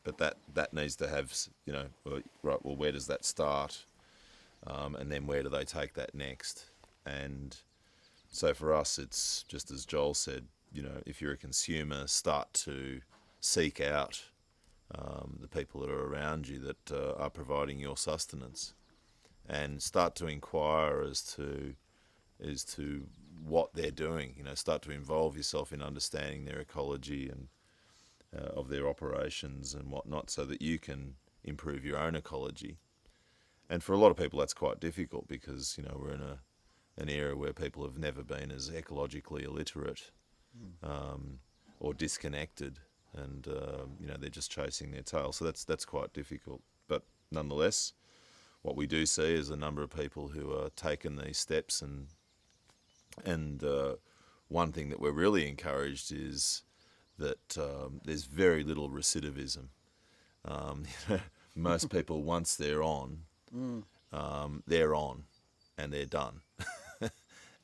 but that needs to have right. Well, where does that start, and then where do they take that next? And so for us, it's just as Joel said. If you're a consumer, start to seek out the people that are around you that are providing your sustenance, and start to inquire as to what they're doing. Start to involve yourself in understanding their ecology and of their operations and whatnot, so that you can improve your own ecology. And for a lot of people, that's quite difficult because we're in an era where people have never been as ecologically illiterate or disconnected. And they're just chasing their tail, so that's quite difficult. But nonetheless, what we do see is a number of people who are taking these steps, and one thing that we're really encouraged is that there's very little recidivism. Most people, once they're on, and they're done,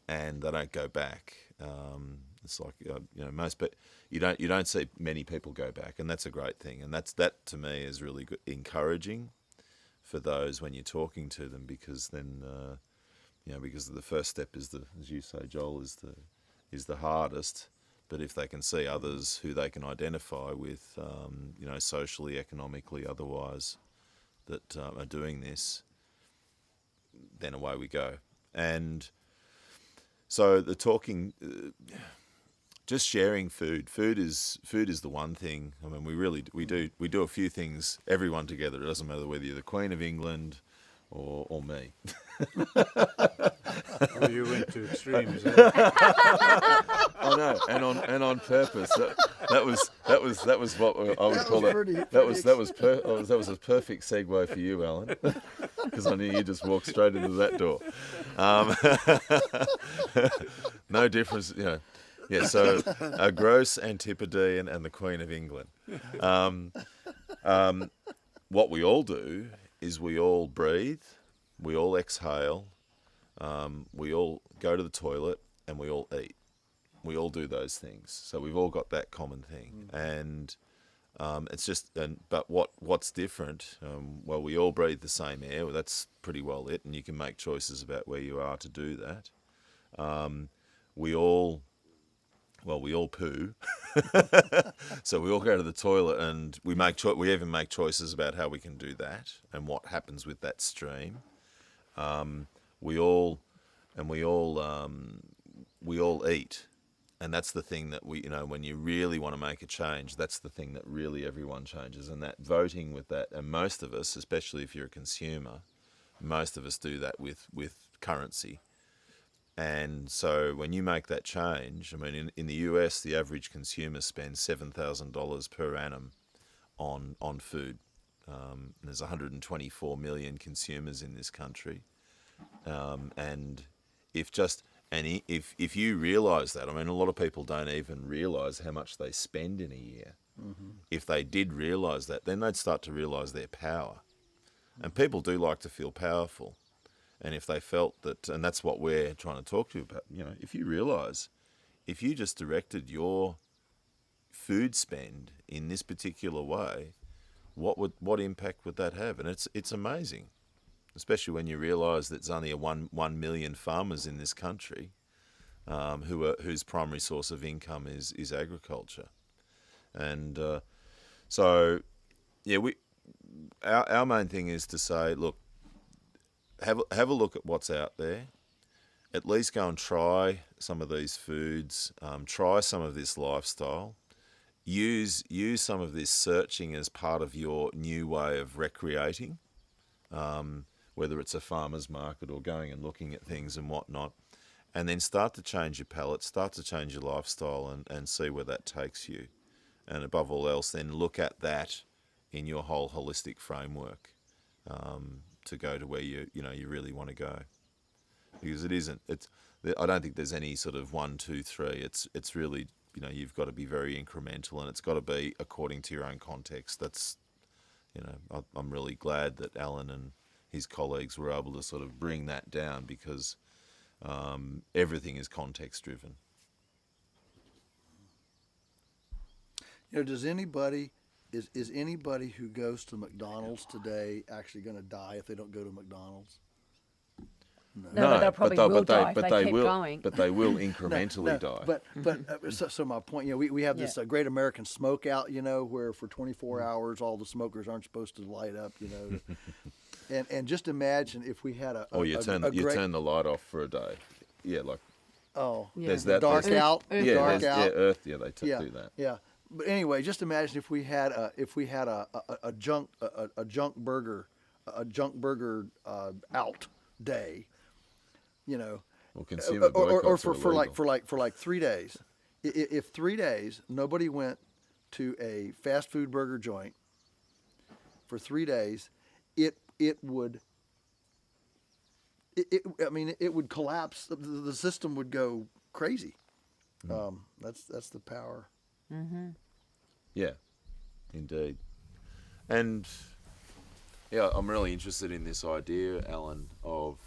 and they don't go back. It's like most, but you don't see many people go back, and that's a great thing. And that to me is really good, encouraging for those when you're talking to them, because then because the first step is as you say, Joel, is the hardest. But if they can see others who they can identify with, socially, economically, otherwise, that are doing this, then away we go. And so the talking. Just sharing food. Food is the one thing. I mean, we do a few things, everyone together. It doesn't matter whether you're the Queen of England or me. Oh, you went to extremes. I know, and on purpose. That was what I would call it. That was a perfect segue for you, Allan, because I knew you just walked straight into that door. No difference, Yeah, so a gross Antipodean and the Queen of England. What we all do is we all breathe, we all exhale, we all go to the toilet, and we all eat. We all do those things. So we've all got that common thing. And It's just, but what's different? Well, we all breathe the same air. Well, that's pretty well it, and you can make choices about where you are to do that. We all poo, so we all go to the toilet, and we even make choices about how we can do that and what happens with that stream. We all eat, and that's the thing that when you really want to make a change, that's the thing that really everyone changes, and that voting with that, and most of us, especially if you're a consumer, most of us do that with currency. And so when you make that change, I mean, in the US, the average consumer spends $7,000 per annum on food. There's 124 million consumers in this country, and if you realise that, I mean, a lot of people don't even realise how much they spend in a year. Mm-hmm. If they did realise that, then they'd start to realise their power. And people do like to feel powerful. And if they felt that, and that's what we're trying to talk to you about, if you realise, if you just directed your food spend in this particular way, what impact would that have? And it's amazing, especially when you realise that there's only 1 million farmers in this country whose primary source of income is agriculture. And so, yeah, our main thing is to say, look, have a look at what's out there. At least go and try some of these foods. Try some of this lifestyle. Use some of this searching as part of your new way of recreating, whether it's a farmer's market or going and looking at things and whatnot. And then start to change your palate, start to change your lifestyle, and see where that takes you. And above all else, then look at that in your whole holistic framework. To go to where you really want to go, because it isn't. I don't think there's any sort of 1, 2, 3. It's really you've got to be very incremental, and it's got to be according to your own context. That's I'm really glad that Allan and his colleagues were able to sort of bring that down, because everything is context driven. Does anybody? Is anybody who goes to McDonald's today actually going to die if they don't go to McDonald's? No, but they'll probably will die if they keep will, going. But they will incrementally die. But so my point, we have this Great American Smokeout, where for 24 hours all the smokers aren't supposed to light up, and just imagine if we had you turn the light off for a day, there's that dark out, dark out, Earth, they do that, But anyway, just imagine if we had a junk burger out day, Well, consumer boycotts or for like 3 days. If 3 days nobody went to a fast food burger joint for 3 days, it would collapse. The system would go crazy. That's the power. Mm-hmm. Yeah, indeed. And I'm really interested in this idea, Allan, of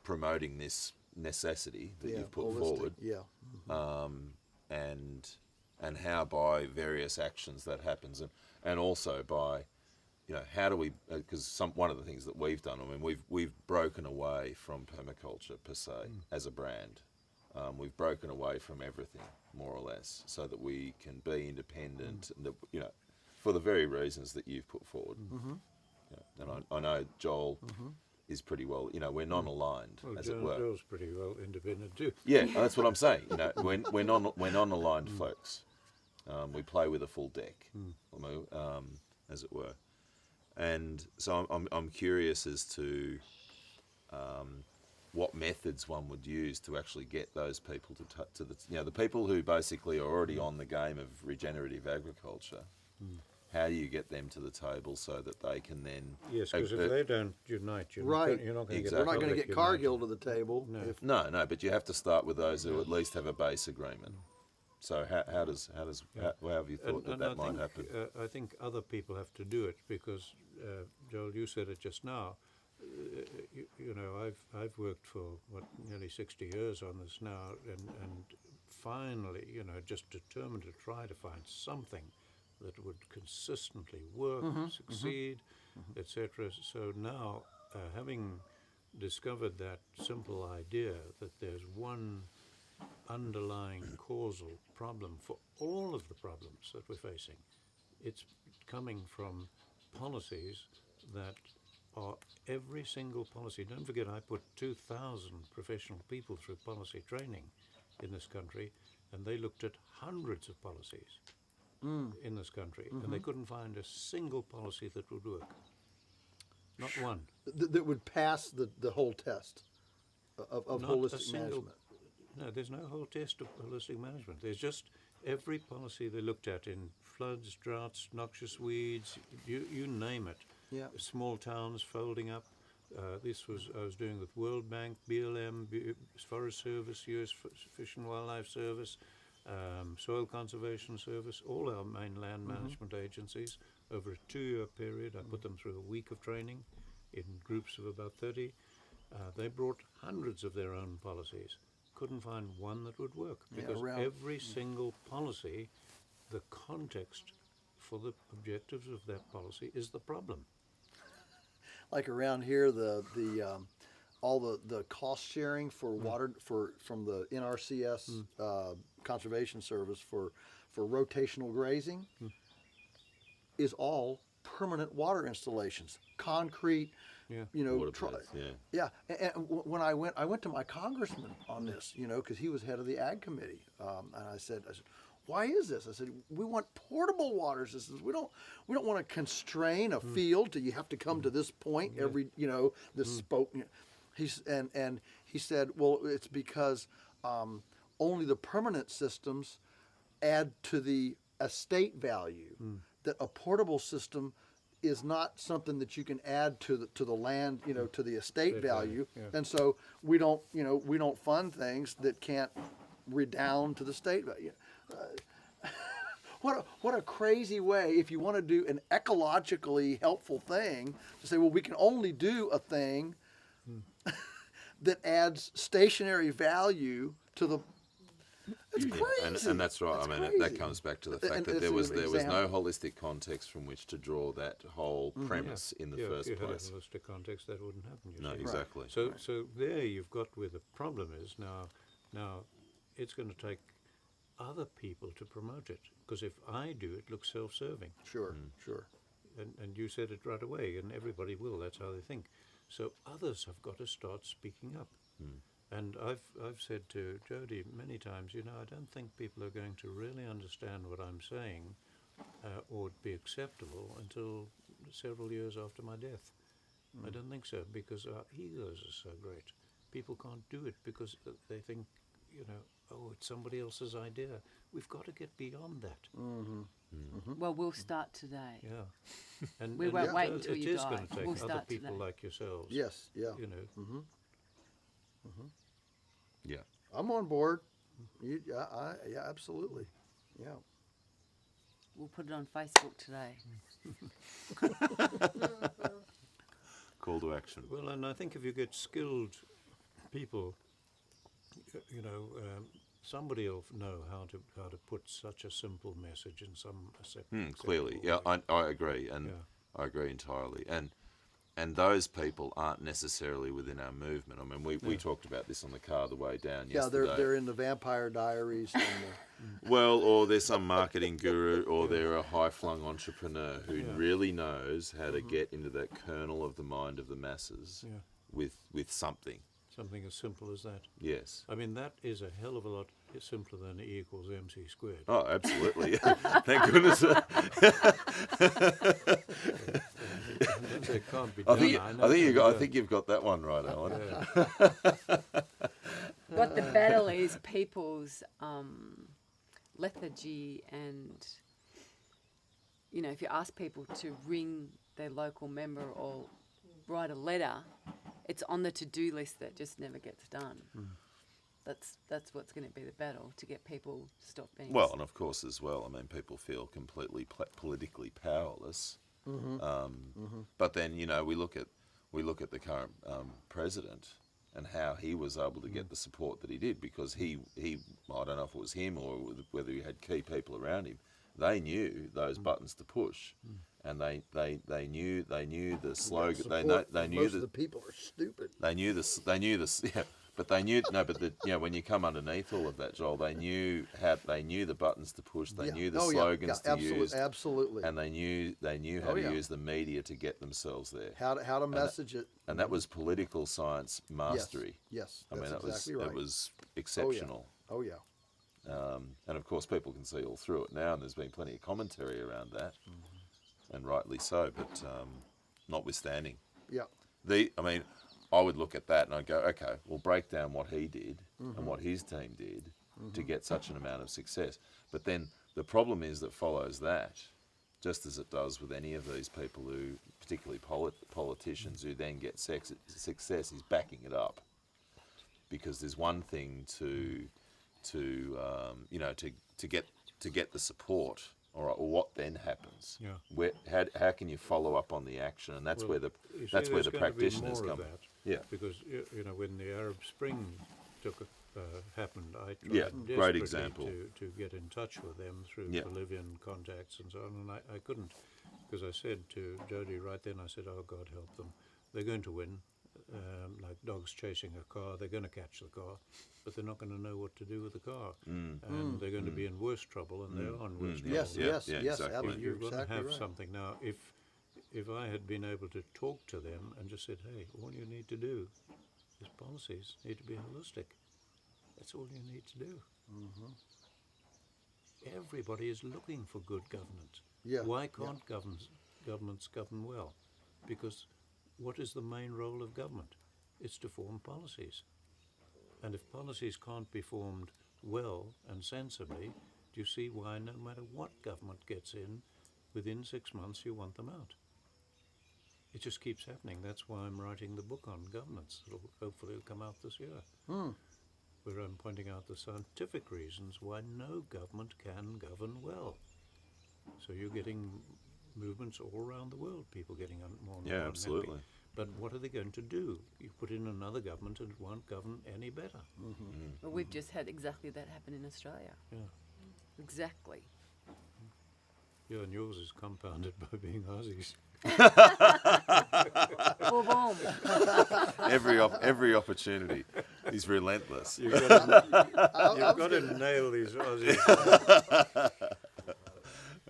promoting this necessity that you've put forward. Yeah. And how by various actions that happens, and also by how do we? Because one of the things that we've done, I mean, we've broken away from permaculture per se as a brand. We've broken away from everything, more or less, so that we can be independent, and that, for the very reasons that you've put forward. Mm-hmm. And I know Joel is pretty well, we're non-aligned, as it were. Joel's pretty well independent too. Yeah, that's what I'm saying. We're non-aligned folks. We play with a full deck, as it were. And so I'm curious as to what methods one would use to actually get those people to the people who basically are already on the game of regenerative agriculture. How do you get them to the table so that they can then? Yes, because if they don't unite, you're not going to get. We're not going to get Cargill to the table. No. No, but you have to start with those who at least have a base agreement. So how have you thought that might happen? I think other people have to do it because, Joel, you said it just now. I've worked for nearly 60 years on this now, and finally, just determined to try to find something that would consistently work, succeed, etc. So now, having discovered that simple idea that there's one underlying causal problem for all of the problems that we're facing, it's coming from policies that are every single policy. Don't forget, I put 2,000 professional people through policy training in this country, and they looked at hundreds of policies in this country, and they couldn't find a single policy that would work. Not one. That would pass the whole test of Not holistic a single, management. No, there's no whole test of holistic management. There's just every policy they looked at in floods, droughts, noxious weeds, you name it. Yeah. Small towns folding up. I was doing with World Bank, BLM, Forest Service, U.S. Fish and Wildlife Service, Soil Conservation Service, all our main land management agencies. Over a 2-year period, I put them through a week of training in groups of about 30. They brought hundreds of their own policies. Couldn't find one that would work because every single policy, the context for the objectives of that policy is the problem. Like around here, all the cost sharing for water from the NRCS Conservation Service for rotational grazing is all permanent water installations, concrete. Yeah. Water beds, Yeah, and when I went to my congressman on this, because he was head of the ag committee, and I said, why is this? I said, we want portable water systems. We don't want to constrain a field till you have to come to this point every, this spoke. He said, well, it's because only the permanent systems add to the estate value. That a portable system is not something that you can add to the land, to the estate value. Yeah. And so we don't fund things that can't redound to the state value. What a crazy way, if you want to do an ecologically helpful thing, to say, well, we can only do a thing that adds stationary value to the. It's crazy. And that's right. That's That comes back to the fact that there was no holistic context from which to draw that whole premise in the first if you place. had a holistic context, that wouldn't happen. No, see. exactly. So there you've got where the problem is now. It's going to take other people to promote it, because if I do, it looks self-serving. Sure. And you said it right away, and everybody will. That's how they think. So others have got to start speaking up. And I've said to Jody many times, I don't think people are going to really understand what I'm saying or be acceptable until several years after my death. I don't think so, because our egos are so great. People can't do it because they think, it's somebody else's idea. We've got to get beyond that. Well, we'll start today. Yeah. And We won't wait until it you is die. going to take We'll other start people today. like yourselves. Yes. Yeah. Yeah. I'm on board. Yeah, absolutely. Yeah. We'll put it on Facebook today. Call to action. Well, and I think if you get skilled people, somebody will know how to put such a simple message in some Clearly, acceptable way. I agree, and Yeah. I agree entirely. And those people aren't necessarily within our movement. I mean, we talked about this on the car the way down Yeah, yesterday. they're in the Vampire Diaries. And Well, or they're some marketing guru, or they're a high-flung entrepreneur who really knows how to get into that kernel of the mind of the masses with something. Something as simple as that. Yes. I mean, that is a hell of a lot simpler than E equals MC squared. Oh, absolutely. Thank goodness. It can't be I done. think you've got that one right, Allan. What the battle is, people's lethargy, and if you ask people to ring their local member or write a letter, it's on the to-do list that just never gets done. That's what's going to be the battle, to get people to stop being. Well, and of course as well, I mean, people feel completely politically powerless. But then we look at the current president, and how he was able to get the support that he did, because he I don't know if it was him or whether he had key people around him. They knew those buttons to push, and they knew the slogan. They knew most that of the people are stupid. they knew this. Yeah, but they knew when you come underneath all of that, Joel, they knew the buttons to push. They knew the slogans to use. Absolutely. And they knew how to use the media to get themselves there. How to message it. And that was political science mastery. Yes. I mean, that's it exactly right. it was exceptional. Oh yeah. And of course, people can see all through it now, and there's been plenty of commentary around that, and rightly so. But notwithstanding, Yeah. I would look at that and I'd go, okay, we'll break down what he did and what his team did to get such an amount of success. But then the problem is that follows that, just as it does with any of these people who, particularly politicians, who then get success, is backing it up. Because there's one thing to get the support. All right. Well, what then happens? Yeah. How can you follow up on the action? And that's Well, where you see, the there's going to be practitioners more come. of that. Yeah. Because when the Arab Spring happened, I tried Yeah, desperately great example. to get in touch with them through Yeah. Bolivian contacts and so on, and I couldn't, because I said to Jody right then, I said, "Oh God, help them! They're going to win, like dogs chasing a car. They're going to catch the car, but they're not going to know what to do with the car, and they're going to be in worse trouble, and they're on worse trouble. Yes. Yeah, Yes. yeah, Yes. exactly. Absolutely. You've got to Exactly have right. something now. If I had been able to talk to them and just said, "Hey, all you need to do is policies need to be holistic. That's all you need to do." Everybody is looking for good governance. Yeah, Why can't governments govern well? Because what is the main role of government? It's to form policies. And if policies can't be formed well and sensibly, do you see why no matter what government gets in, within 6 months you want them out? It just keeps happening. That's why I'm writing the book on governance. It'll hopefully come out this year. Where I'm pointing out the scientific reasons why no government can govern well. So you're getting movements all around the world, people getting more and more Yeah, unhappy. absolutely. But what are they going to do? You put in another government and it won't govern any better. Well, we've just had exactly that happen in Australia. Yeah. Exactly. Yeah, and yours is compounded by being Aussies. Boom. Every opportunity. He's relentless. You've got to nail these Aussies.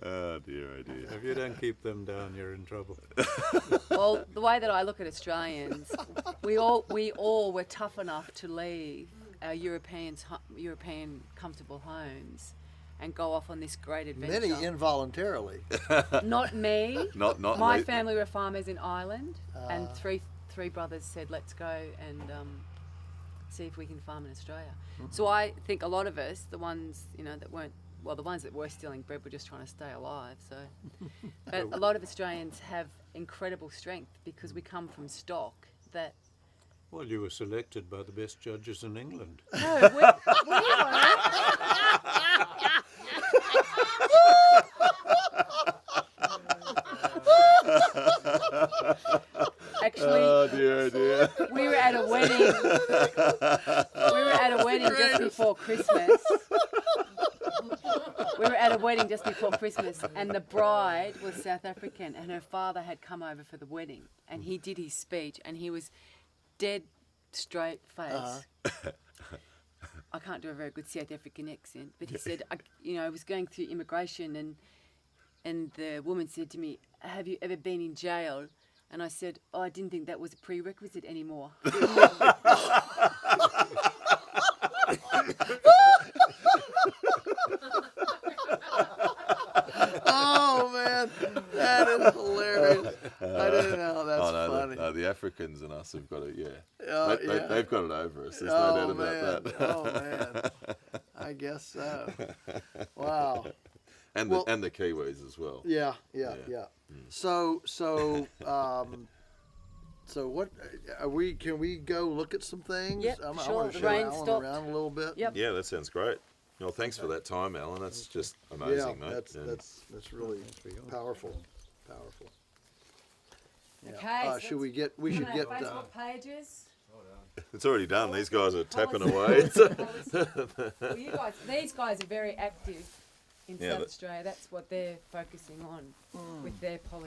Oh dear, oh dear. If you don't keep them down, you're in trouble. Well, the way that I look at Australians, we all were tough enough to leave our European comfortable homes and go off on this great adventure. Many involuntarily. Not me. Not My late. family were farmers in Ireland, and three brothers said, "Let's go and see if we can farm in Australia." So I think a lot of us, the ones the ones that were stealing bread were just trying to stay alive. So, but a lot of Australians have incredible strength because we come from stock that. Well, you were selected by the best judges in England. No, we weren't. Actually, Oh dear, oh dear. we were at a wedding. Just before Christmas. We were at a wedding just before Christmas, and the bride was South African, and her father had come over for the wedding, and he did his speech, and he was dead straight face. I can't do a very good South African accent, but he said, I was going through immigration, and the woman said to me, "Have you ever been in jail?" And I said, "Oh, I didn't think that was a prerequisite anymore." Oh man, that is hilarious. I didn't know. That's funny. No, the Africans and us have got it. Yeah, Yeah. they've got it over us. There's no doubt man. about that. Oh man, I guess so. Wow. And Well- the Kiwis as well. Yeah. Yeah. So what are we? Can we go look at some things? Yep, I want sure. to The show rain Allan stopped. around a little bit. Yep. Yeah, that sounds great. Well, thanks for that time, Allan. That's just amazing, Yeah, mate. that's really powerful. Yeah. Okay, so should we get? We should get. Facebook pages. It's already done. These guys are tapping away. Well, you guys, these guys are very active in Yeah, South Australia. That's what they're focusing on with their policy.